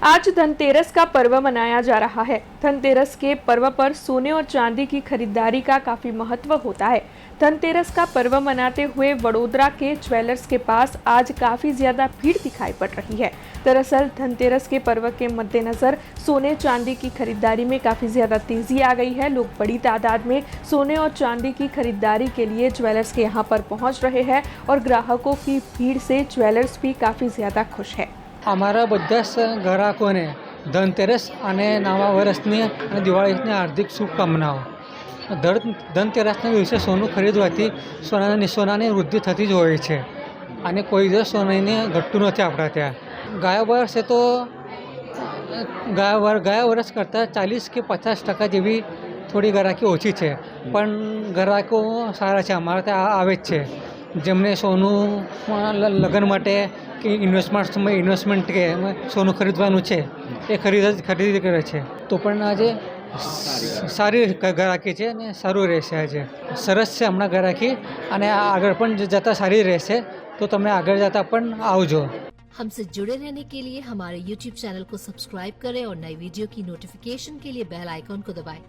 आज धनतेरस का पर्व मनाया जा रहा है। धनतेरस के पर्व पर सोने और चांदी की खरीदारी का काफी महत्व होता है। धनतेरस का पर्व मनाते हुए वडोदरा के ज्वेलर्स के पास आज काफी ज्यादा भीड़ दिखाई पड़ रही है। दरअसल धनतेरस के पर्व के मद्देनजर सोने चांदी की खरीदारी में काफी ज्यादा तेजी आ गई है। लोग बड़ी तादाद में सोने और चांदी की खरीदारी के लिए ज्वेलर्स के यहाँ पर पहुँच रहे हैं और ग्राहकों की भीड़ से ज्वेलर्स भी काफी ज्यादा खुश है। અમારા બધા જ ગ્રાહકોને ધનતેરસ અને નવા વર્ષની અને દિવાળીની હાર્દિક શુભકામનાઓ। ધનતેરસના દિવસે સોનું ખરીદવાથી સોનાની વૃદ્ધિ થતી જ હોય છે અને કોઈ દિવસ સોનાને ઘટતું નથી આપણા ત્યાં। ગયા વર્ષે તો ગયા વર્ષ કરતાં 40 કે 50% જેવી થોડી ગ્રાહકી ઓછી છે, પણ ગ્રાહકો સારા છે, અમારા ત્યાં આવે જ છે। જેમને સોનું લગ્ન માટે કે ઇન્વેસ્ટમેન્ટ કે સોનું ખરીદવાનું છે એ ખરીદી કરે છે, તો પણ આજે સારી ગ્રાહકી છે અને સારું રહેશે। આજે સરસ છે હમણાં ગ્રાહકી અને આગળ પણ જતાં સારી રહેશે, તો તમે આગળ જતાં પણ આવજો। हमसे जुड़े रहने के लिए हमारे YouTube चैनल को सब्सक्राइब करें और नई वीडियो की नोटिफिकेशन के लिए बेल आइकॉन को दबाएं।